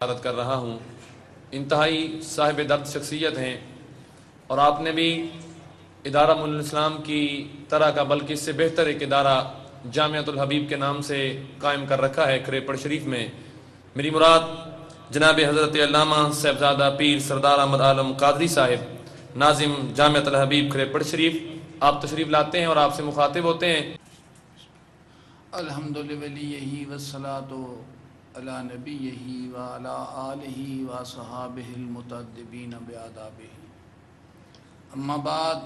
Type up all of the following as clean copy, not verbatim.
عادت کر رہا ہوں، انتہائی صاحب درد شخصیت ہیں اور آپ نے بھی ادارہ معین الاسلام کی طرح کا بلکہ اس سے بہتر ایک ادارہ جامعۃ الحبیب کے نام سے قائم کر رکھا ہے کریپڑ شریف میں۔ میری مراد جناب حضرت علامہ صاحبزادہ پیر سردار احمد عالم قادری صاحب ناظم جامعۃ الحبیب کریپڑ شریف، آپ تشریف لاتے ہیں اور آپ سے مخاطب ہوتے ہیں۔ الحمد للہ والصلاۃ علی نبیہ وعلی آلہ وصحابہ المتأدبین بآدابہ، اما بعد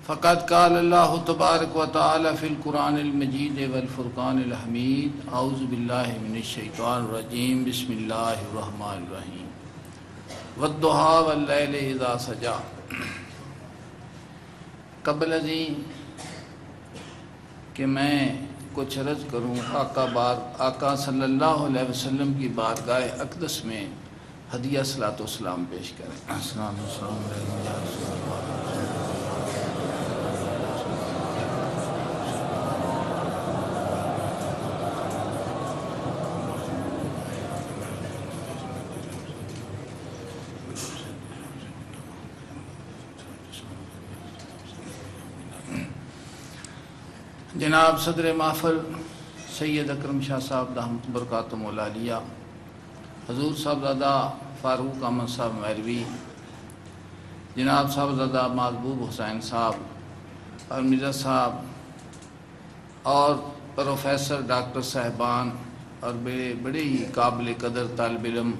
فقد قال اللہ تبارک و تعالی فی القرآن المجید والفرقان الحمید، اعوذ باللہ من الشیطان الرجیم، بسم اللہ الرحمن الرحیم، والضحیٰ واللیل اذا سجی۔ قبل ازیں کہ میں کچھ عرض کروں، آقا صلی اللہ علیہ وسلم کی بارگاہ اقدس میں ہدیہ صلاۃ و سلام پیش کریں۔ السلام علیکم یا رسول اللہ۔ جناب صدر محفل سید اکرم شاہ صاحب دامت برکاتہم العالیہ، حضور صاحبزادہ فاروق احمد صاحب میروی، جناب صاحبزادہ محبوب حسین صاحب اور مرزا صاحب اور پروفیسر ڈاکٹر صاحبان اور بڑے ہی قابل قدر طالب علم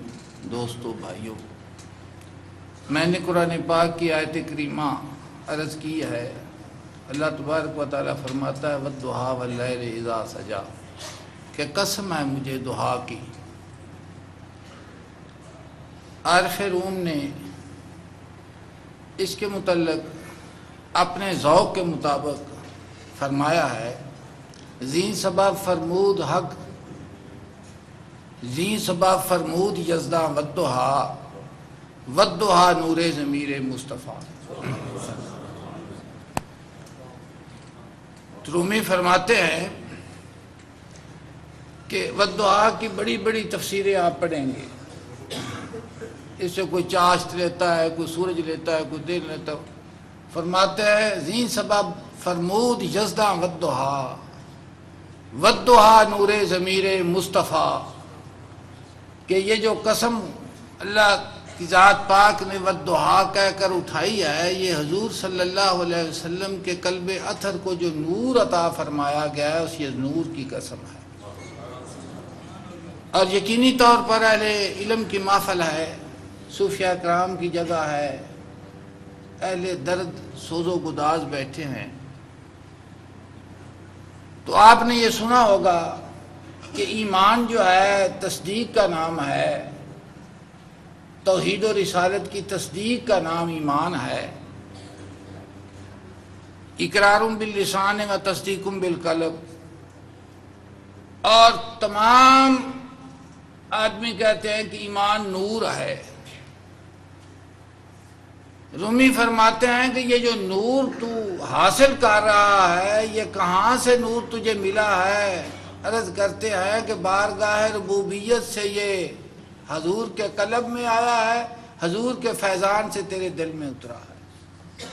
دوستو بھائیوں، میں نے قرآن پاک کی آیت کریمہ عرض کی ہے۔ اللہ تبارک و تعالیٰ فرماتا ہے والضحیٰ واللیل اذا سجی، کہ قسم ہے مجھے ضحیٰ کی۔ عارف روم نے اس کے متعلق اپنے ذوق کے مطابق فرمایا ہے، زین سبب فرمود حق، زین سبب فرمود یزداں والضحیٰ، والضحیٰ نور ضمیر مصطفیٰ۔ رومی فرماتے ہیں کہ والضحیٰ کی بڑی بڑی تفسیریں آپ پڑھیں گے، اس سے کوئی چاشت لیتا ہے، کوئی سورج لیتا ہے، کوئی دن لیتا ہے۔ فرماتے ہیں زین سبب فرمود یزداں والضحیٰ، والضحیٰ نور ضمیر مصطفیٰ، کہ یہ جو قسم اللہ کی ذات پاک نے والضحیٰ کہہ کر اٹھائی ہے، یہ حضور صلی اللہ علیہ وسلم کے قلب اطہر کو جو نور عطا فرمایا گیا ہے، اس یہ نور کی قسم ہے۔ اور یقینی طور پر اہل علم کی محفل ہے، صوفیاء کرام کی جگہ ہے، اہل درد سوز و گداز بیٹھے ہیں، تو آپ نے یہ سنا ہوگا کہ ایمان جو ہے تصدیق کا نام ہے، توحید و رسالت کی تصدیق کا نام ایمان ہے۔ اقرار باللسان و تصدیق بالقلب، اور تمام آدمی کہتے ہیں کہ ایمان نور ہے۔ رومی فرماتے ہیں کہ یہ جو نور تو حاصل کر رہا ہے، یہ کہاں سے نور تجھے ملا ہے؟ عرض کرتے ہیں کہ بارگاہ ربوبیت سے یہ حضور کے قلب میں آیا ہے، حضور کے فیضان سے تیرے دل میں اترا ہے۔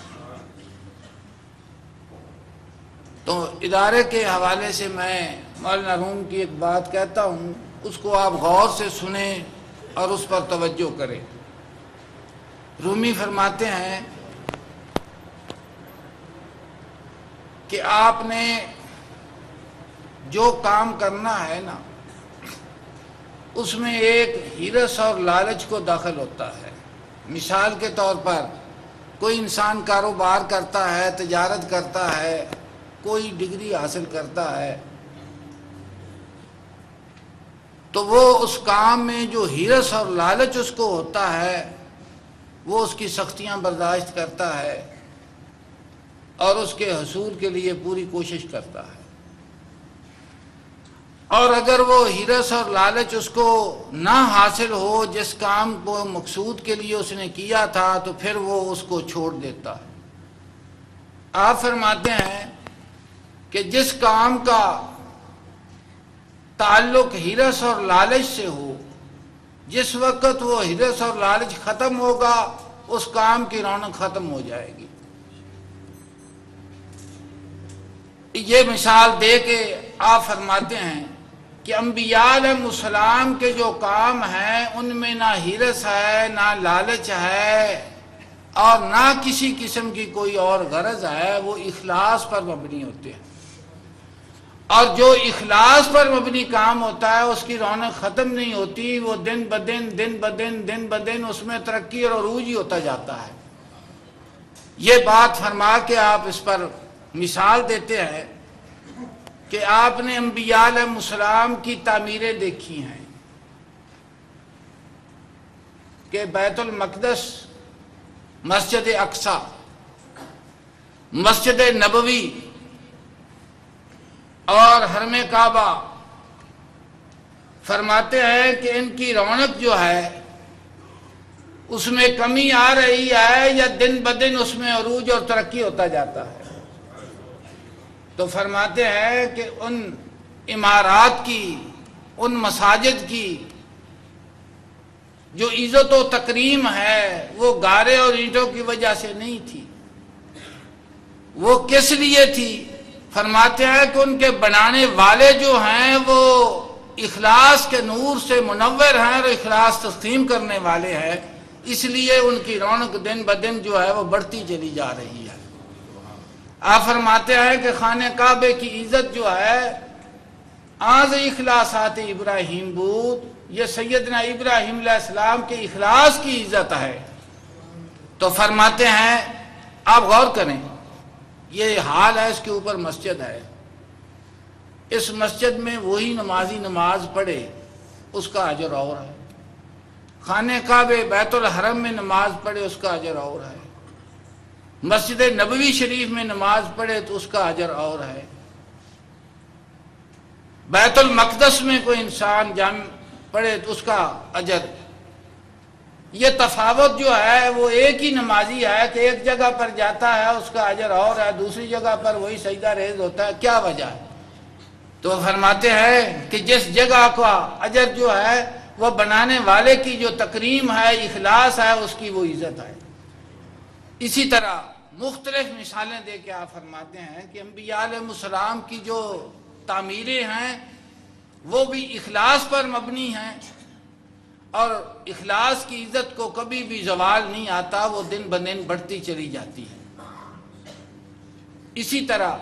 تو ادارے کے حوالے سے میں مولانا روم کی ایک بات کہتا ہوں، اس کو آپ غور سے سنیں اور اس پر توجہ کریں۔ رومی فرماتے ہیں کہ آپ نے جو کام کرنا ہے نا، اس میں ایک ہرس اور لالچ کو داخل ہوتا ہے۔ مثال کے طور پر کوئی انسان کاروبار کرتا ہے، تجارت کرتا ہے، کوئی ڈگری حاصل کرتا ہے، تو وہ اس کام میں جو ہرس اور لالچ اس کو ہوتا ہے، وہ اس کی سختیاں برداشت کرتا ہے اور اس کے حصول کے لیے پوری کوشش کرتا ہے۔ اور اگر وہ ہرس اور لالچ اس کو نہ حاصل ہو جس کام کو مقصود کے لیے اس نے کیا تھا، تو پھر وہ اس کو چھوڑ دیتا ہے۔ آپ فرماتے ہیں کہ جس کام کا تعلق ہرس اور لالچ سے ہو، جس وقت وہ حرص اور لالچ ختم ہوگا اس کام کی رونق ختم ہو جائے گی۔ یہ مثال دے کے آپ فرماتے ہیں کہ انبیاء علیہ السلام کے جو کام ہیں ان میں نہ حرص ہے، نہ لالچ ہے، اور نہ کسی قسم کی کوئی اور غرض ہے، وہ اخلاص پر مبنی ہوتے ہیں۔ اور جو اخلاص پر مبنی کام ہوتا ہے اس کی رونق ختم نہیں ہوتی، وہ دن بدن اس میں ترقی اور عروج ہی ہوتا جاتا ہے۔ یہ بات فرما کے آپ اس پر مثال دیتے ہیں کہ آپ نے انبیاء علیہ السلام کی تعمیریں دیکھی ہیں کہ بیت المقدس، مسجد اقصی، مسجد نبوی اور حرم کعبہ، فرماتے ہیں کہ ان کی رونق جو ہے اس میں کمی آ رہی ہے یا دن بدن اس میں عروج اور ترقی ہوتا جاتا ہے۔ تو فرماتے ہیں کہ ان عمارات کی، ان مساجد کی جو عزت و تکریم ہے وہ گارے اور اینٹوں کی وجہ سے نہیں تھی، وہ کس لیے تھی؟ فرماتے ہیں کہ ان کے بنانے والے جو ہیں وہ اخلاص کے نور سے منور ہیں اور اخلاص تسلیم کرنے والے ہیں، اس لیے ان کی رونق دن بدن جو ہے وہ بڑھتی چلی جا رہی ہے۔ آپ فرماتے ہیں کہ خانہ کعبے کی عزت جو ہے آز اخلاصات ابراہیم بود، یہ سیدنا ابراہیم علیہ السلام کے اخلاص کی عزت ہے۔ تو فرماتے ہیں آپ غور کریں، یہ حال ہے، اس کے اوپر مسجد ہے، اس مسجد میں وہی نمازی نماز پڑھے اس کا اجر اور ہے، خانہ کعبے بیت الحرم میں نماز پڑھے اس کا اجر اور ہے، مسجد نبوی شریف میں نماز پڑھے تو اس کا اجر اور ہے، بیت المقدس میں کوئی انسان جامع پڑھے تو اس کا اجر۔ یہ تفاوت جو ہے وہ ایک ہی نمازی ہے کہ ایک جگہ پر جاتا ہے اس کا اجر اور ہے، دوسری جگہ پر وہی سجدہ ریز ہوتا ہے، کیا وجہ ہے؟ تو فرماتے ہیں کہ جس جگہ کا اجر جو ہے وہ بنانے والے کی جو تکریم ہے، اخلاص ہے، اس کی وہ عزت ہے۔ اسی طرح مختلف مثالیں دے کے آپ فرماتے ہیں کہ انبیاء علیہ السلام کی جو تعمیریں ہیں وہ بھی اخلاص پر مبنی ہیں، اور اخلاص کی عزت کو کبھی بھی زوال نہیں آتا، وہ دن بدن بڑھتی چلی جاتی ہے۔ اسی طرح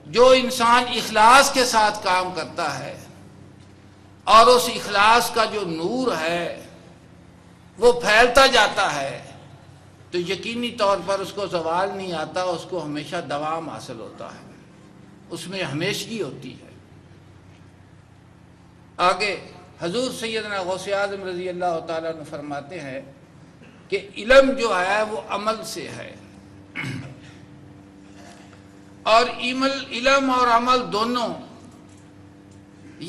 جو انسان اخلاص کے ساتھ کام کرتا ہے اور اس اخلاص کا جو نور ہے وہ پھیلتا جاتا ہے تو یقینی طور پر اس کو زوال نہیں آتا، اس کو ہمیشہ دوام حاصل ہوتا ہے، اس میں ہمیشگی ہوتی ہے۔ آگے حضور سیدنا غوث اعظم رضی اللہ تعالیٰ عنہ فرماتے ہیں کہ علم جو ہے وہ عمل سے ہے، اور علم اور عمل دونوں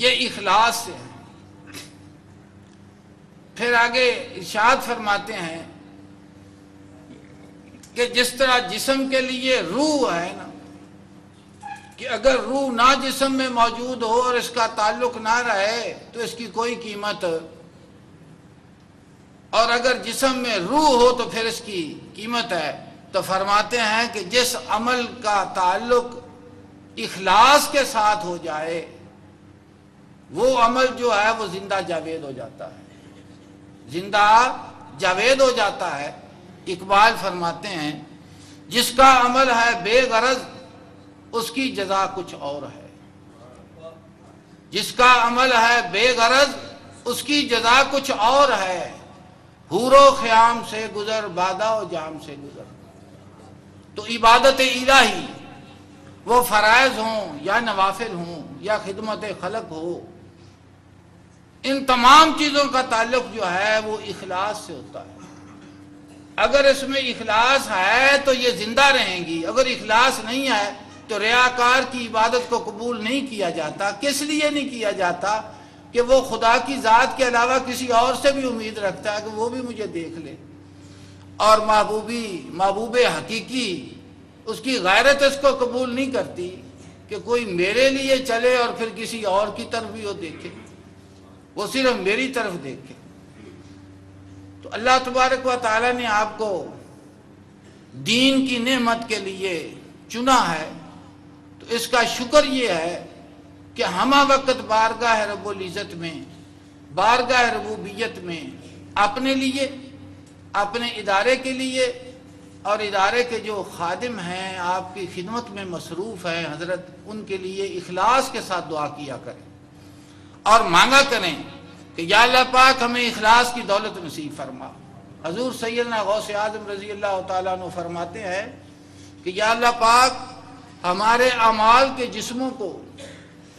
یہ اخلاص سے ہیں۔ پھر آگے ارشاد فرماتے ہیں کہ جس طرح جسم کے لیے روح ہے نا، کہ اگر روح نہ جسم میں موجود ہو اور اس کا تعلق نہ رہے تو اس کی کوئی قیمت، اور اگر جسم میں روح ہو تو پھر اس کی قیمت ہے۔ تو فرماتے ہیں کہ جس عمل کا تعلق اخلاص کے ساتھ ہو جائے وہ عمل جو ہے وہ زندہ جاوید ہو جاتا ہے، زندہ جاوید ہو جاتا ہے۔ اقبال فرماتے ہیں جس کا عمل ہے بے غرض اس کی جزا کچھ اور ہے، جس کا عمل ہے بے غرض اس کی جزا کچھ اور ہے، حور و خیام سے گزر بادہ و جام سے گزر۔ تو عبادت الہی وہ فرائض ہوں یا نوافل ہوں یا خدمت خلق ہو، ان تمام چیزوں کا تعلق جو ہے وہ اخلاص سے ہوتا ہے۔ اگر اس میں اخلاص ہے تو یہ زندہ رہیں گی، اگر اخلاص نہیں ہے تو ریاکار کی عبادت کو قبول نہیں کیا جاتا۔ کس لیے نہیں کیا جاتا؟ کہ وہ خدا کی ذات کے علاوہ کسی اور سے بھی امید رکھتا ہے کہ وہ بھی مجھے دیکھ لے، اور محبوب حقیقی اس کی غیرت اس کو قبول نہیں کرتی کہ کوئی میرے لیے چلے اور پھر کسی اور کی طرف بھی وہ دیکھے۔ وہ صرف میری طرف دیکھے۔ تو اللہ تبارک و تعالیٰ نے آپ کو دین کی نعمت کے لیے چنا ہے، تو اس کا شکر یہ ہے کہ ہمہ وقت بارگاہ رب العزت میں، بارگاہ ربوبیت میں اپنے لیے، اپنے ادارے کے لیے اور ادارے کے جو خادم ہیں، آپ کی خدمت میں مصروف ہیں حضرت، ان کے لیے اخلاص کے ساتھ دعا کیا کریں اور مانگا کریں کہ یا اللہ پاک ہمیں اخلاص کی دولت نصیب فرما۔ حضور سیدنا غوث اعظم رضی اللہ تعالیٰ عنہ فرماتے ہیں کہ یا اللہ پاک ہمارے اعمال کے جسموں کو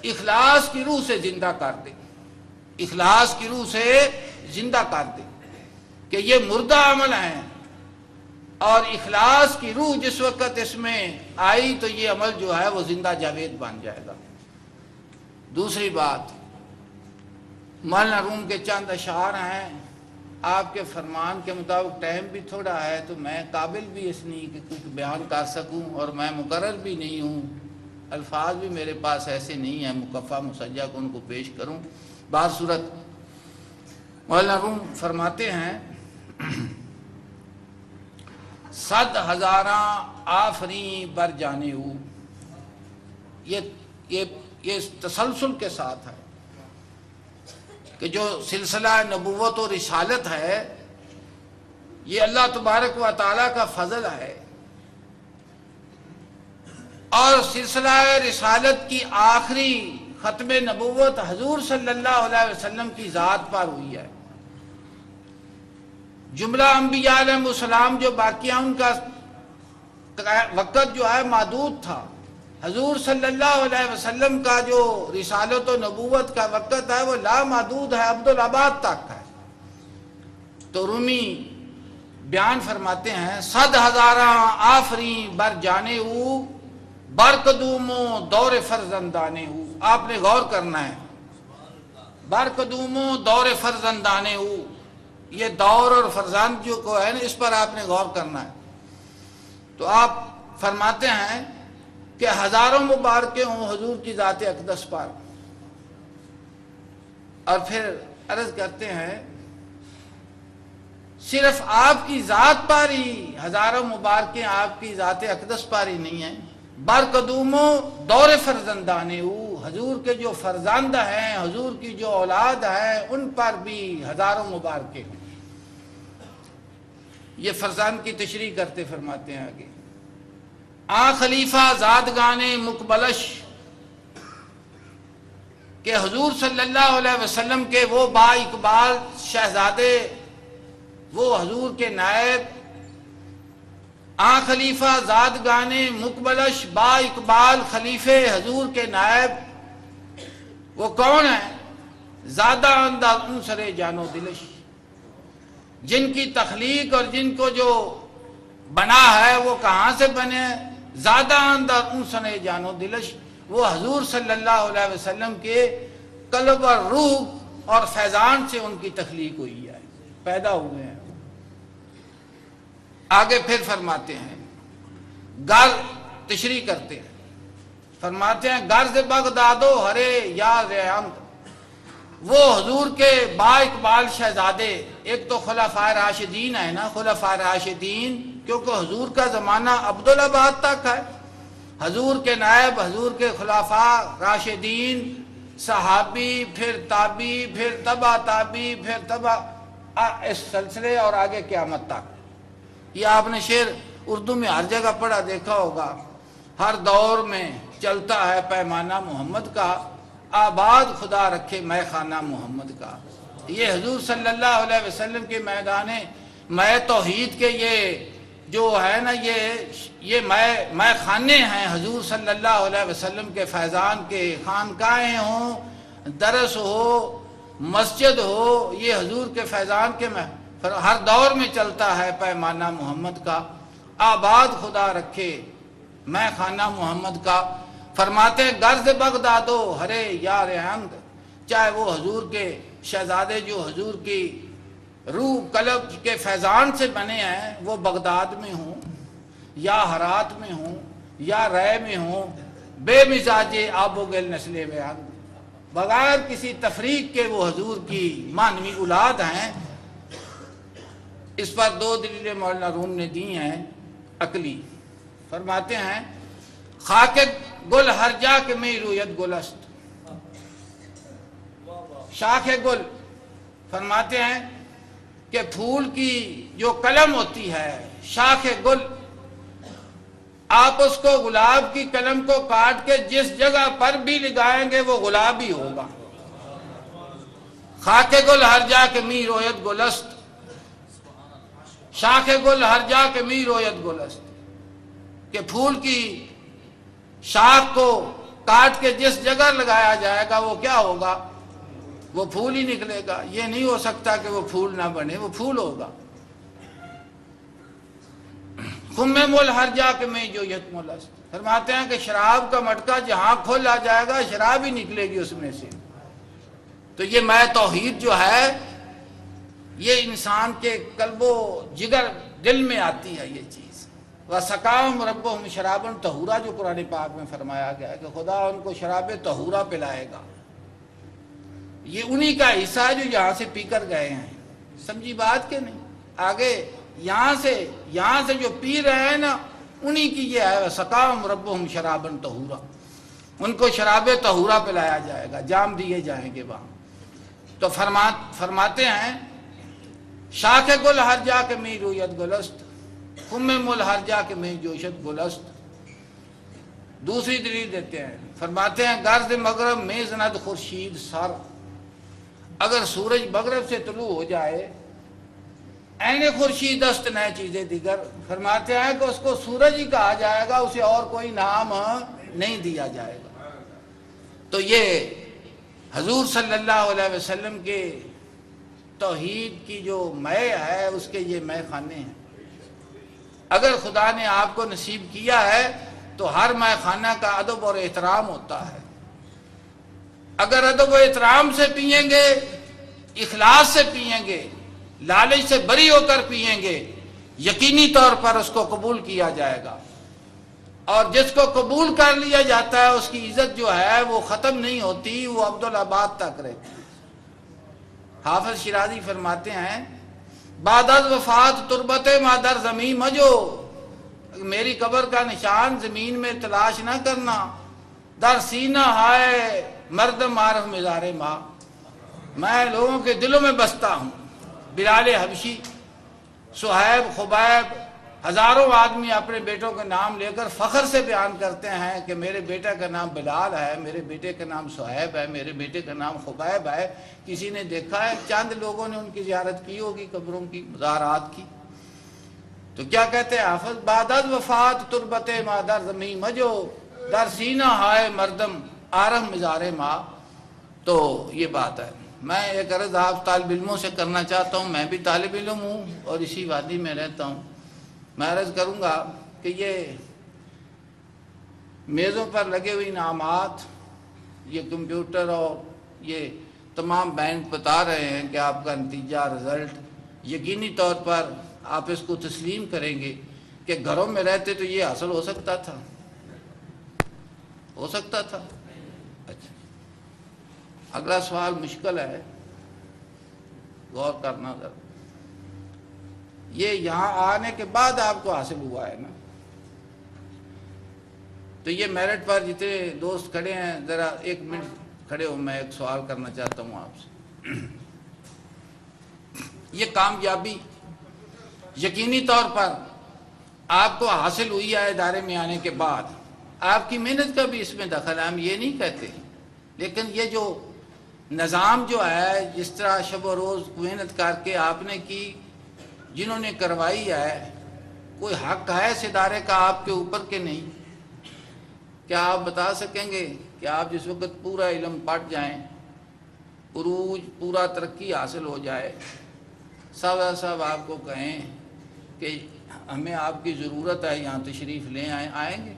اخلاص کی روح سے زندہ کر دے، اخلاص کی روح سے زندہ کر دے کہ یہ مردہ عمل ہیں، اور اخلاص کی روح جس وقت اس میں آئی تو یہ عمل جو ہے وہ زندہ جاوید بن جائے گا۔ دوسری بات، مولانا روم کے چند اشعار ہیں، آپ کے فرمان کے مطابق ٹائم بھی تھوڑا ہے تو میں قابل بھی اس نہیں کہ کچھ بیان کر سکوں، اور میں مقرر بھی نہیں ہوں، الفاظ بھی میرے پاس ایسے نہیں ہیں مکفہ مسجع کو ان کو پیش کروں۔ بعض صورت مولانا روم فرماتے ہیں صد ہزاراں آفریں بر جانے ہو، یہ تسلسل کے ساتھ ہے کہ جو سلسلہ نبوت و رسالت ہے یہ اللہ تبارک و تعالیٰ کا فضل ہے، اور سلسلہ رسالت کی آخری ختم نبوت حضور صلی اللہ علیہ وسلم کی ذات پر ہوئی ہے۔ جملہ انبیاء علیہ السلام جو باقی ہیں ان کا وقت جو ہے محدود تھا، حضور صلی اللہ علیہ وسلم کا جو رسالت و نبوت کا وقت ہے وہ لامحدود ہے، عبدالآباد تک ہے۔ تو رومی بیان فرماتے ہیں صد ہزاراں آفریں بر جانے ہو، بر قدوموں دور فرزندانے ہو۔ آپ نے غور کرنا ہے، بر قدوموں دور فرزندانے ہو، یہ دور اور فرزند جو کو ہے نا اس پر آپ نے غور کرنا ہے۔ تو آپ فرماتے ہیں کہ ہزاروں مبارکیں ہوں حضور کی ذات اقدس پر، اور پھر عرض کرتے ہیں صرف آپ کی ذات پر ہی ہزاروں مبارکیں آپ کی ذات اقدس پر ہی نہیں ہیں، بر قدوموں دور فرزندانے ہو، حضور کے جو فرزند ہیں، حضور کی جو اولاد ہیں ان پر بھی ہزاروں مبارکیں ہیں۔ یہ فرزند کی تشریح کرتے فرماتے ہیں آگے، آ خلیفہ زادگانے مقبلش، کہ حضور صلی اللہ علیہ وسلم کے وہ با اقبال شہزادے، وہ حضور کے نائب، آ خلیفہ زادگانے مقبلش با اقبال خلیفے حضور کے نائب، وہ کون ہیں؟ زادہ انداز عنصر جان و دلش، جن کی تخلیق اور جن کو جو بنا ہے وہ کہاں سے بنے؟ زادہ انداز عنصر جان و دلش، وہ حضور صلی اللہ علیہ وسلم کے قلب اور روح اور فیضان سے ان کی تخلیق ہوئی ہے، پیدا ہوئے ہیں۔ آگے پھر فرماتے ہیں، گر تشریح کرتے ہیں، فرماتے ہیں غرض بغدادو ہرے یا ریاند، وہ حضور کے با اقبال شہزادے، ایک تو خلفائے راشدین ہے نا، خلفائے راشدین، کیونکہ حضور کا زمانہ عبدالآباد تک ہے، حضور کے نائب، حضور کے خلفاء راشدین، صحابی، پھر تابی، پھر تبع تابی، پھر تبع، اس سلسلے اور آگے قیامت تک۔ یہ آپ نے شعر اردو میں ہر جگہ پڑھا دیکھا ہوگا، ہر دور میں چلتا ہے پیمانہ محمد کا، آباد خدا رکھے میں خانہ محمد کا۔ یہ حضور صلی اللہ علیہ وسلم کے میدان میں توحید کے یہ جو ہے نا یہ میں خانے ہیں حضور صلی اللہ علیہ وسلم کے فیضان کے، خانقاہیں ہوں، درس ہو، مسجد ہو، یہ حضور کے فیضان کے ہر دور میں چلتا ہے پیمانہ محمد کا، آباد خدا رکھے میں خانہ محمد کا۔ فرماتے ہیں غرض بغدادو ہرے یار ہند، چاہے وہ حضور کے شہزادے جو حضور کی روح قلب کے فیضان سے بنے ہیں وہ بغداد میں ہوں یا ہرات میں ہوں یا رے میں ہوں، بے مزاج آب و گل نسل ویان، بغیر کسی تفریق کے وہ حضور کی مانوی اولاد ہیں، اس پر دو دلیلیں مولانا روم نے دی ہیں عقلی. فرماتے ہیں خاک گل ہر جا کے میں رویت گلست، شاخ گل فرماتے ہیں کہ پھول کی جو قلم ہوتی ہے، شاخ گل، آپ اس کو گلاب کی قلم کو کاٹ کے جس جگہ پر بھی لگائیں گے وہ گلاب ہی ہوگا. خاک گل ہر جا کے می رویت گلست، شاخ گل ہر جا کے می رویت گلست، کہ پھول کی شاخ کو کاٹ کے جس جگہ لگایا جائے گا وہ کیا ہوگا؟ وہ پھول ہی نکلے گا. یہ نہیں ہو سکتا کہ وہ پھول نہ بنے، وہ پھول ہوگا. خم مل ہر جا کے میں جو یت ملست، فرماتے ہیں کہ شراب کا مٹکا جہاں کھولا جائے گا شراب ہی نکلے گی اس میں سے. تو یہ میں توحید جو ہے یہ انسان کے قلب و جگر دل میں آتی ہے یہ چیز. وَسَقَاهُمْ رَبُّهُمْ شَرَابًا طَهُورًا جو قرآن پاک میں فرمایا گیا ہے کہ خدا ان کو شراب طہورا پلائے گا. یہ انہی کا حصہ ہے جو یہاں سے پی کر گئے ہیں. سمجھی بات کہ نہیں؟ آگے یہاں سے جو پی رہے ہیں نا انہی کی یہ ہے وَسَقَاهُمْ رَبُّهُمْ شَرَابًا طَهُورًا، ان کو شراب طہورا پلایا جائے گا، جام دیے جائیں گے وہاں. تو فرماتے ہیں شاخ گل ہر جا کے میں رویت گلست، خم مل ہر جا کے میں جوشت گلست. دوسری دلیل دیتے ہیں، فرماتے ہیں گرز مغرب میں زند خورشید سر، اگر سورج مغرب سے طلوع ہو جائے عین خورشید است نئے چیزیں دیگر، فرماتے ہیں کہ اس کو سورج ہی کہا جائے گا، اسے اور کوئی نام نہیں دیا جائے گا. تو یہ حضور صلی اللہ علیہ وسلم کے توحید کی جو مے ہے اس کے یہ مے خانے ہیں. اگر خدا نے آپ کو نصیب کیا ہے تو ہر مے خانہ کا ادب اور احترام ہوتا ہے. اگر ادب و احترام سے پئیں گے، اخلاص سے پئیں گے، لالچ سے بری ہو کر پئیں گے، یقینی طور پر اس کو قبول کیا جائے گا. اور جس کو قبول کر لیا جاتا ہے اس کی عزت جو ہے وہ ختم نہیں ہوتی، وہ عبدالآباد تک رہتی. حافظ شیرازی فرماتے ہیں بعد از وفات تربت مادر زمین مجو، میری قبر کا نشان زمین میں تلاش نہ کرنا. در سینہ ہائے مردم عارف مزار ماں، میں لوگوں کے دلوں میں بستا ہوں. بلال حبشی، صہیب، خبیب، ہزاروں آدمی اپنے بیٹوں کے نام لے کر فخر سے بیان کرتے ہیں کہ میرے بیٹے کا نام بلال ہے، میرے بیٹے کا نام صہیب ہے، میرے بیٹے کا نام خبیب ہے. کسی نے دیکھا ہے؟ چند لوگوں نے ان کی زیارت کی ہوگی، قبروں کی، مزارات کی. تو کیا کہتے ہیں حافظ؟ بعد از وفات تربت مادر زمین مجو، در سینہ ہائے مردم عارف مزار ماں. تو یہ بات ہے. میں ایک عرض آپ طالب علموں سے کرنا چاہتا ہوں، میں بھی طالب علم ہوں اور اسی وادی میں رہتا ہوں. میں عرض کروں گا کہ یہ میزوں پر لگے ہوئے انعامات، یہ کمپیوٹر اور یہ تمام بینک بتا رہے ہیں کہ آپ کا نتیجہ، رزلٹ، یقینی طور پر آپ اس کو تسلیم کریں گے کہ گھروں میں رہتے تو یہ حاصل ہو سکتا تھا، ہو سکتا تھا. اچھا، اگلا سوال مشکل ہے، غور کرنا ذرا. یہ یہاں آنے کے بعد آپ کو حاصل ہوا ہے نا. تو یہ میرٹ پر جتنے دوست کھڑے ہیں ذرا ایک منٹ کھڑے ہو، میں ایک سوال کرنا چاہتا ہوں آپ سے. یہ کامیابی یقینی طور پر آپ کو حاصل ہوئی ہے ادارے میں آنے کے بعد. آپ کی محنت کا بھی اس میں دخل ہے، ہم یہ نہیں کہتے، لیکن یہ جو نظام جو ہے، جس طرح شب و روز محنت کر کے آپ نے کی، جنہوں نے کروائی ہے، کوئی حق ہے اس ادارے کا آپ کے اوپر کہ نہیں؟ کیا آپ بتا سکیں گے کہ آپ جس وقت پورا علم پڑھ جائیں، عروج، پورا ترقی حاصل ہو جائے، سب آپ کو کہیں کہ ہمیں آپ کی ضرورت ہے، یہاں تشریف لیں آئیں گے؟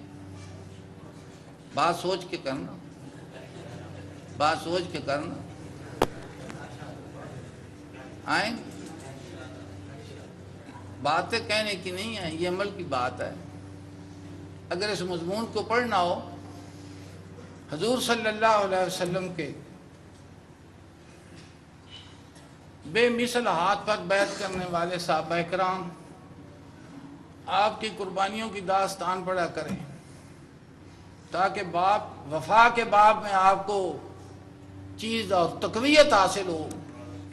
بات سوچ کے کرنا، بات سوچ کے کرنا. آئیں گے؟ باتیں کہنے کی نہیں ہیں، یہ عمل کی بات ہے. اگر اس مضمون کو پڑھنا ہو، حضور صلی اللہ علیہ وسلم کے بے مثل ہاتھ پر بیعت کرنے والے صحابہ کرام آپ کی قربانیوں کی داستان پڑھا کریں، تاکہ وفا کے باب میں آپ کو چیز اور تقویت حاصل ہو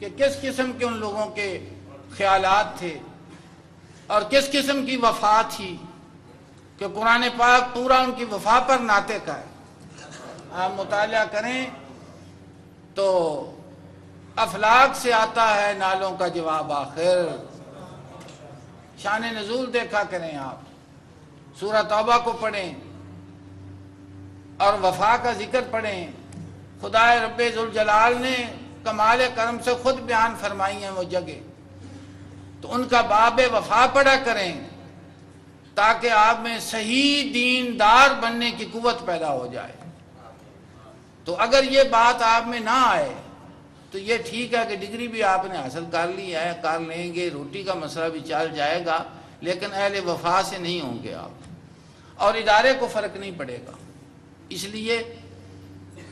کہ کس قسم کے ان لوگوں کے خیالات تھے اور کس قسم کی وفا تھی، کہ قرآن پاک پورا ان کی وفا پر ناطق ہے۔ آپ مطالعہ کریں تو افلاک سے آتا ہے نالوں کا جواب آخر۔ شان نزول دیکھا کریں، آپ سورہ توبہ کو پڑھیں اور وفا کا ذکر پڑھیں۔ خدا رب ذوالجلال نے کمال کرم سے خود بیان فرمائی ہیں وہ جگہ، تو ان کا باب وفا پڑھا کریں تاکہ آپ میں صحیح دیندار بننے کی قوت پیدا ہو جائے۔ تو اگر یہ بات آپ میں نہ آئے تو یہ ٹھیک ہے کہ ڈگری بھی آپ نے حاصل کر لی ہے، کر لیں گے، روٹی کا مسئلہ بھی چل جائے گا، لیکن اہل وفا سے نہیں ہوں گے آپ، اور ادارے کو فرق نہیں پڑے گا، اس لیے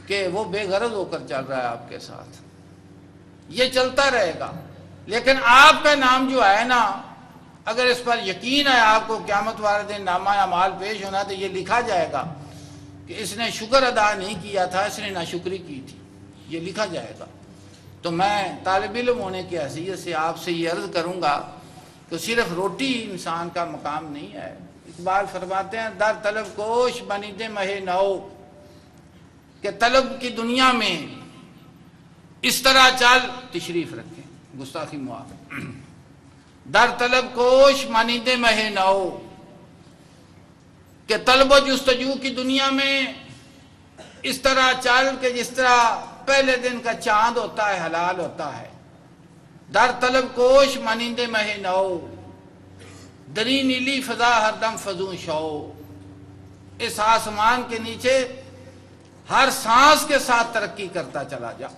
کہ وہ بے غرض ہو کر چل رہا ہے آپ کے ساتھ۔ یہ چلتا رہے گا، لیکن آپ کا نام جو ہے نا، اگر اس پر یقین ہے آپ کو قیامت والے دن نامہ اعمال پیش ہونا، تو یہ لکھا جائے گا کہ اس نے شکر ادا نہیں کیا تھا، اس نے ناشکری کی تھی، یہ لکھا جائے گا۔ تو میں طالب علم ہونے کی حیثیت سے آپ سے یہ عرض کروں گا کہ صرف روٹی انسان کا مقام نہیں ہے۔ اقبال فرماتے ہیں در طلب کوش بنید مہ نو، کہ طلب کی دنیا میں اس طرح چل، تشریف رکھیں، گستاخی معاف، در طلب کوش مانند مہ نو، کہ طلب و جستجو کی دنیا میں اس طرح چل کہ جس طرح پہلے دن کا چاند ہوتا ہے، حلال ہوتا ہے۔ در طلب کوش مانند مہ نو، دری نیلی فضا ہر دم فزوں شو، اس آسمان کے نیچے ہر سانس کے ساتھ ترقی کرتا چلا جا،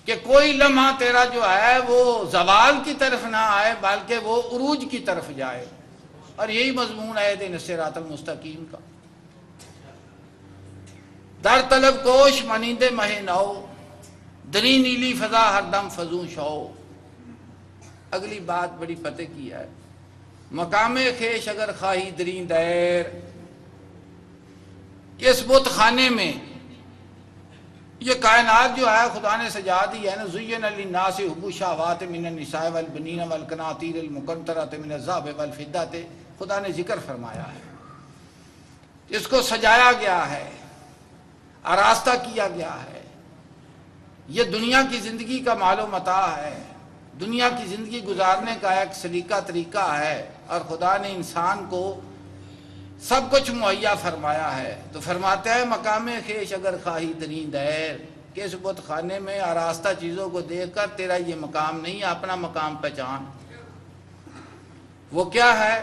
کہ کوئی لمحہ تیرا جو ہے وہ زوال کی طرف نہ آئے بلکہ وہ عروج کی طرف جائے، اور یہی مضمون ہے اہدنا الصراط المستقیم کا۔ در طلب کوش مانند مہ نو، دری نیلی فضا ہر دم فزوں شو۔ اگلی بات بڑی پتے کی ہے، مقام خیش اگر خواہی دریں دیر، اس بت خانے میں یہ کائنات جو ہے خدا نے سجا دی ہے نا، زین للناس حب الشہوات من النساء والبنین والقناطیر المقنطرۃ من الذهب والفضة، خدا نے ذکر فرمایا ہے، اس کو سجایا گیا ہے، آراستہ کیا گیا ہے۔ یہ دنیا کی زندگی کا مال و متاع ہے، دنیا کی زندگی گزارنے کا ایک سلیقہ طریقہ ہے، اور خدا نے انسان کو سب کچھ مہیا فرمایا ہے۔ تو فرماتے ہیں مقام خیش اگر خواہی دریں دیر، کہ اس بت خانے میں آراستہ چیزوں کو دیکھ کر تیرا یہ مقام نہیں، اپنا مقام پہچان۔ وہ کیا ہے؟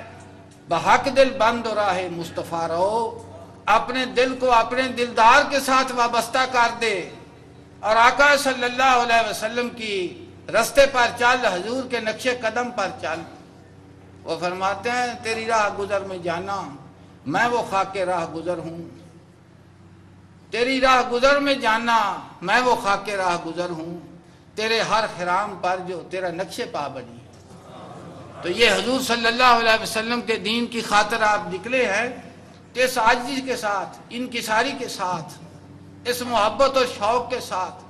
بحق دل بند و راہ مصطفیٰ رہو، اپنے دل کو اپنے دلدار کے ساتھ وابستہ کر دے، اور آقا صلی اللہ علیہ وسلم کی رستے پر چل، حضور کے نقش قدم پر چل۔ وہ فرماتے ہیں تیری راہ گزر میں جانا، میں وہ خاک راہ گزر ہوں، تیری راہ گزر میں جانا، میں وہ خاک راہ گزر ہوں، تیرے ہر خرام پر جو تیرا نقش پا بنی۔ تو یہ حضور صلی اللہ علیہ وسلم کے دین کی خاطر آپ نکلے ہیں، اس عاجزی کے ساتھ، انکساری کے ساتھ، اس محبت اور شوق کے ساتھ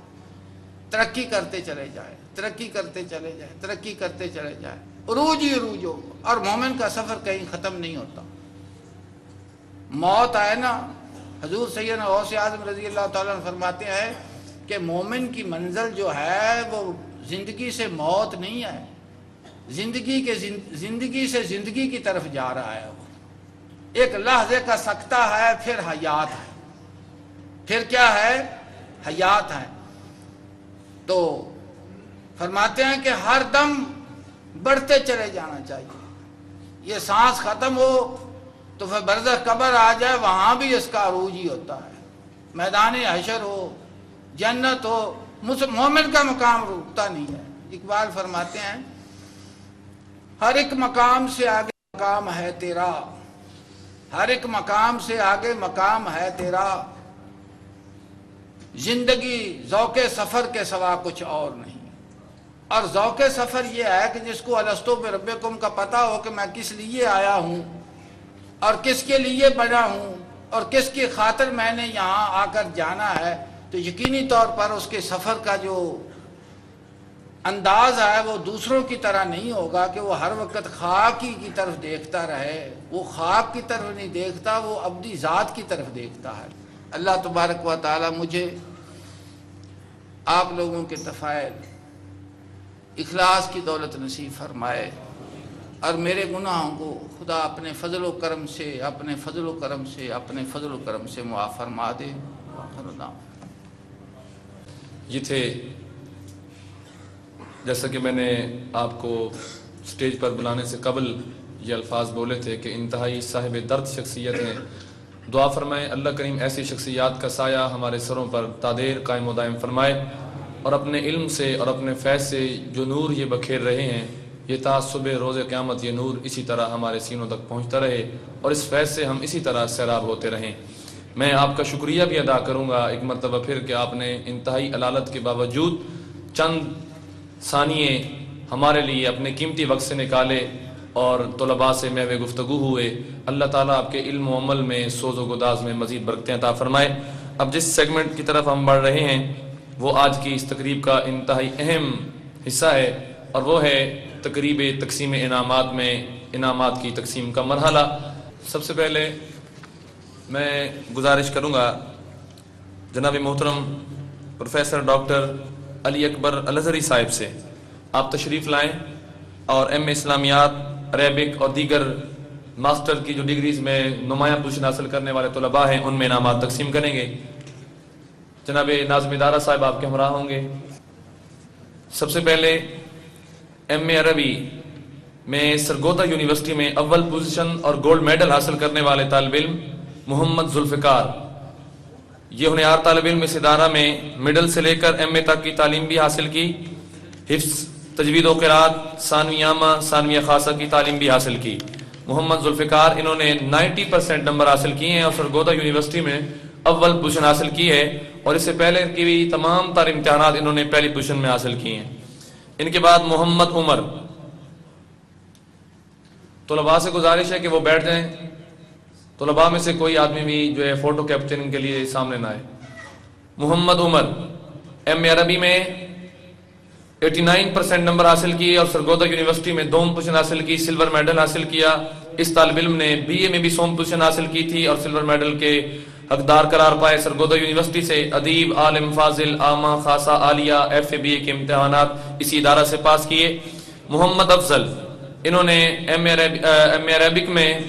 ترقی کرتے چلے جائے، ترقی کرتے چلے جائے، ترقی کرتے چلے جائے، عروج ہی عروج ہو، اور مومن کا سفر کہیں ختم نہیں ہوتا۔ موت آئے نا، حضور سیدنا غوث اعظم رضی اللہ تعالیٰ عنہ فرماتے ہیں کہ مومن کی منزل جو ہے وہ زندگی سے موت نہیں ہے، زندگی سے زندگی کی طرف جا رہا ہے۔ وہ ایک لحظے کا سکتہ ہے، پھر حیات ہے، پھر کیا ہے؟ حیات ہے۔ تو فرماتے ہیں کہ ہر دم بڑھتے چلے جانا چاہیے، یہ سانس ختم ہو تو پھر برزخ قبر آ جائے، وہاں بھی اس کا عروج ہی ہوتا ہے، میدان حشر ہو، جنت ہو، مومن کا مقام رکتا نہیں ہے۔ اقبال فرماتے ہیں ہر ایک مقام سے آگے مقام ہے تیرا، ہر ایک مقام سے آگے مقام ہے تیرا، زندگی ذوق سفر کے سوا کچھ اور نہیں۔ اور ذوق سفر یہ ہے کہ جس کو الستو بربکم کا پتہ ہو کہ میں کس لیے آیا ہوں اور کس کے لیے بنا ہوں اور کس کی خاطر میں نے یہاں آ کر جانا ہے، تو یقینی طور پر اس کے سفر کا جو انداز ہے وہ دوسروں کی طرح نہیں ہوگا کہ وہ ہر وقت خاک ہی کی طرف دیکھتا رہے. وہ خاک کی طرف نہیں دیکھتا، وہ ابدی ذات کی طرف دیکھتا ہے. اللہ تبارک و تعالی مجھے آپ لوگوں کے طفائل اخلاص کی دولت نصیب فرمائے اور میرے گناہوں کو خدا اپنے فضل و کرم سے اپنے فضل و کرم سے معاف فرما دے. یہ تھے، جیسا کہ میں نے آپ کو سٹیج پر بلانے سے قبل یہ الفاظ بولے تھے کہ انتہائی صاحب درد شخصیت ہیں. دعا فرمائیں اللہ کریم ایسی شخصیات کا سایہ ہمارے سروں پر تادیر قائم و دائم فرمائے، اور اپنے علم سے اور اپنے فیض سے جو نور یہ بکھیر رہے ہیں، یہ تا صبح روز قیامت یہ نور اسی طرح ہمارے سینوں تک پہنچتا رہے اور اس فیض سے ہم اسی طرح سیراب ہوتے رہیں. میں آپ کا شکریہ بھی ادا کروں گا ایک مرتبہ پھر کہ آپ نے انتہائی علالت کے باوجود چند ثانیے ہمارے لیے اپنے قیمتی وقت سے نکالے اور طلباء سے محو گفتگو ہوئے. اللہ تعالیٰ آپ کے علم و عمل میں سوز و گداز میں مزید برکتیں عطا فرمائے. اب جس سیگمنٹ کی طرف ہم بڑھ رہے ہیں وہ آج کی اس تقریب کا انتہائی اہم حصہ ہے، اور وہ ہے تقریب تقسیم انعامات میں انعامات کی تقسیم کا مرحلہ. سب سے پہلے میں گزارش کروں گا جناب محترم پروفیسر ڈاکٹر علی اکبر الازہری صاحب سے آپ تشریف لائیں اور ایم اے اسلامیات، عربک اور دیگر ماسٹر کی جو ڈگریز میں نمایاں پوزیشن حاصل کرنے والے طلباء ہیں ان میں انعامات تقسیم کریں گے. جناب ناظم ادارہ صاحب آپ کے ہمراہ ہوں گے. سب سے پہلے ایم اے عربی میں سرگودا یونیورسٹی میں اول پوزیشن اور گولڈ میڈل حاصل کرنے والے طالب علم محمد ذوالفقار، یہ ہونہار طالب علم اس ادارہ میں مڈل سے لے کر ایم اے تک کی تعلیم بھی حاصل کی، حفظ، تجوید و قرات، ثانوی عامہ، ثانویہ خاصہ کی تعلیم بھی حاصل کی. محمد ذوالفقار انہوں نے 90% نمبر حاصل کیے ہیں اور سرگودا یونیورسٹی میں اول پوزیشن حاصل کی ہے، اور اس سے پہلے کی بھی تمام تر امتحانات انہوں نے پہلی پوزیشن میں حاصل کی ہیں. ان کے بعد محمد عمر، طلباء سے گزارش ہے کہ وہ بیٹھ جائیں. طلباء میں سے کوئی آدمی بھی جو ہے فوٹو کیپچرنگ کے لیے سامنے نہ آئے. محمد عمر ایم اے عربی میں 89% نمبر حاصل کیے اور سرگودا یونیورسٹی میں دوم پوزیشن حاصل کی، سلور میڈل حاصل کیا. اس طالب علم نے بی اے میں بھی سوم پوزیشن حاصل کی تھی اور سلور میڈل کے حقدار قرار پائے. سرگودا یونیورسٹی سے ادیب، عالم، فاضل، عامہ، خاصہ، عالیہ، ایف اے بی اے کے امتحانات اسی ادارہ سے پاس کیے. محمد افضل انہوں نے ایم اے عربک میں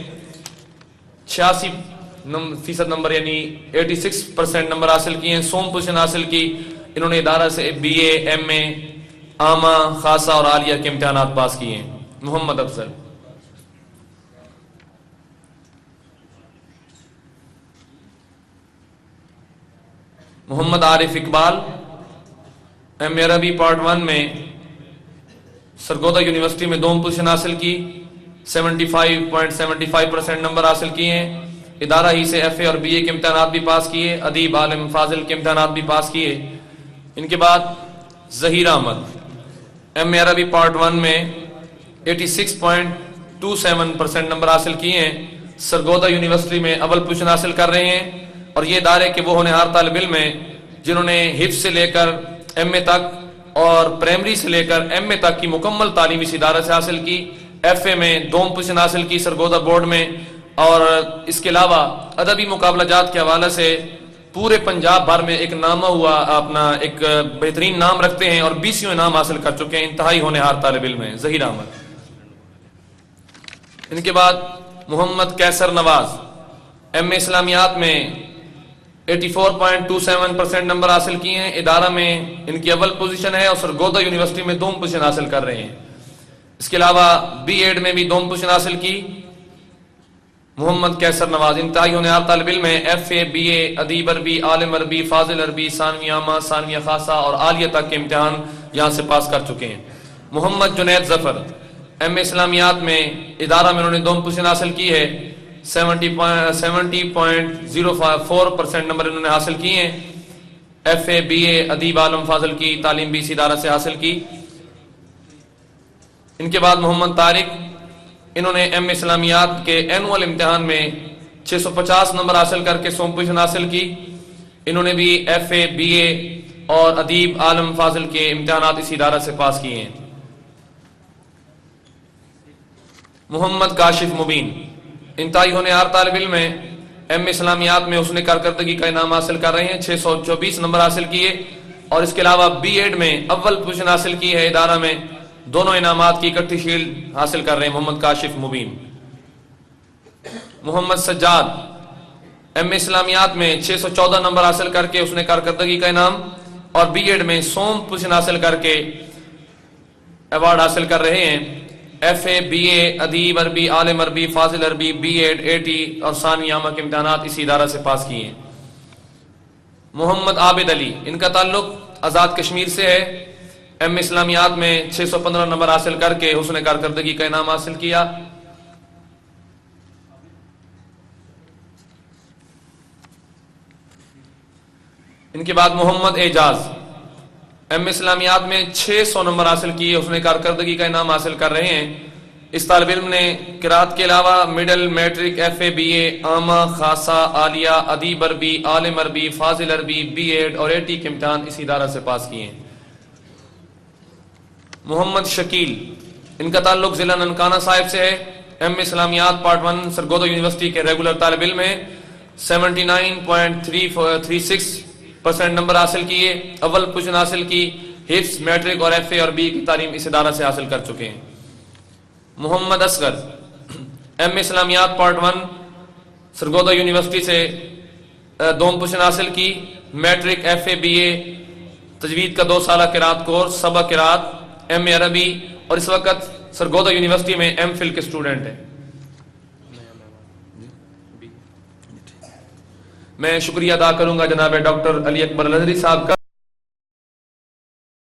86% نمبر یعنی 86% نمبر حاصل کیے ہیں، سوم پوزیشن حاصل کی. انہوں نے ادارہ سے بی اے، ایم اے، عامہ، خاصہ اور عالیہ کے امتحانات پاس کیے ہیں. محمد افضل. محمد عارف اقبال ایم اے عربی پارٹ 1 میں سرگودا یونیورسٹی میں دوم پوزیشن حاصل کی، 75.75% نمبر حاصل کیے ہیں. ادارہ ہی سے ایف اے اور بی اے کے امتحانات بھی پاس کیے، ادیب، عالم، فاضل کے امتحانات بھی پاس کیے. ان کے بعد ظہیر احمد ایم اے عربی پارٹ 1 میں 86.27% نمبر حاصل کیے ہیں، سرگودا یونیورسٹی میں اول پوزیشن حاصل کر رہے ہیں. اور یہ ادارے کے وہ ہونہار طالب علم ہیں جنہوں نے حفظ سے لے کر ایم اے تک اور پرائمری سے لے کر ایم اے تک کی مکمل تعلیم اس ادارے سے حاصل کی. ایف اے میں دوم پوزیشن حاصل کی سرگودا بورڈ میں، اور اس کے علاوہ ادبی مقابلہ جات کے حوالے سے پورے پنجاب بھر میں ایک نامہ ہوا، اپنا ایک بہترین نام رکھتے ہیں اور 20 انعام حاصل کر چکے ہیں. انتہائی ہونہار طالب علم ہیں ظہیر احمد. ان کے بعد محمد کیسر نواز ایم اے اسلامیات میں 84.27% نمبر حاصل کیے ہیں. ادارہ میں ان کی اول پوزیشن ہے اور سرگودا یونیورسٹی میں دوم پوزیشن حاصل کر رہے ہیں. اس کے علاوہ بی ایڈ میں بھی دوم پوزیشن حاصل کی. محمد کیسر نواز انتہائی ہونہار طالب علم ہے، ایف اے، بی اے، ادیب عربی، عالم عربی، فاضل عربی، ثانوی عامہ، ثانویہ خاصہ اور عالیہ تک کے امتحان یہاں سے پاس کر چکے ہیں. محمد جنید ظفر ایم اے اسلامیات میں ادارہ میں انہوں نے دوم پوزیشن حاصل کی ہے، 70.04% نمبر انہوں نے حاصل کیے ہیں. ایف اے، بی اے، ادیب، عالم، فاضل کی تعلیم بھی اس ادارہ سے حاصل کی. ان کے بعد محمد طارق، انہوں نے ایم اسلامیات کے اینول امتحان میں 650 نمبر حاصل کر کے 100 پوزیشن حاصل کی. انہوں نے بھی ایف اے، بی اے اور ادیب عالم فاضل کے امتحانات اسی ادارہ سے پاس کیے ہیں. محمد کاشف مبین، انتہائی ہونہار طالب علم ہیں، ایم اسلامیات میں حسن کارکردگی کا انعام حاصل کر رہے ہیں. 624 نمبر حاصل کیے اور اس کے علاوہ بی ایڈ میں اول پوزیشن حاصل کی ہے ادارہ میں. دونوں انعامات کی اکٹھی شیلڈ حاصل کر رہے ہیں محمد کاشف مبین. محمد سجاد، ایم اسلامیات میں 614 نمبر حاصل کر کے حسن کارکردگی کا انعام اور بی ایڈ میں 100 پوزیشن حاصل کر کے ایوارڈ حاصل کر رہے ہیں. ایف اے، بی اے، ادیب عربی، عالم عربی، فاضل عربی، بی ایڈ، اے ٹی اور ثانوی عامہ کے امتحانات اسی ادارہ سے پاس کیے ہیں. محمد عابد علی، ان کا تعلق آزاد کشمیر سے ہے. ایم اسلامیات میں 615 نمبر حاصل کر کے حسن کارکردگی کا انعام حاصل کیا. ان کے بعد محمد اعجاز، ایم اسلامیات میں 600 نمبر حاصل کیے، حسن کارکردگی کا انعام حاصل کر رہے ہیں. اس طالب علم نے قرات کے علاوہ middle, matric, F A, B A, عامہ، خاصہ، عالیہ، ادیب عربی، عالم عربی، فاضل عربی، بی ایڈ اور اے ٹی کے امتحان اسی ادارہ سے پاس کیے ہیں. محمد شکیل، ان کا تعلق ضلع ننکانہ صاحب سے ہے. ایم اسلامیات پارٹ 1 سرگودا یونیورسٹی کے ریگولر طالب علم ہیں. 79.36% نمبر حاصل کیے، اول پوزیشن حاصل کی. حفظ، میٹرک اور ایف اے اور بی کی تعلیم اس ادارہ سے حاصل کر چکے ہیں. محمد اصغر، ایم اسلامیات پارٹ 1 سرگودا یونیورسٹی سے دوم پوزیشن حاصل کی. Matric, F A, B A, تجوید کا 2 سالہ قرات کورس، سبق قرات، ایم اے عربی اور اس وقت سرگودا یونیورسٹی میں ایم فل کے اسٹوڈنٹ ہیں. میں شکریہ ادا کروں گا جناب ڈاکٹر علی اکبر الازہری صاحب کا.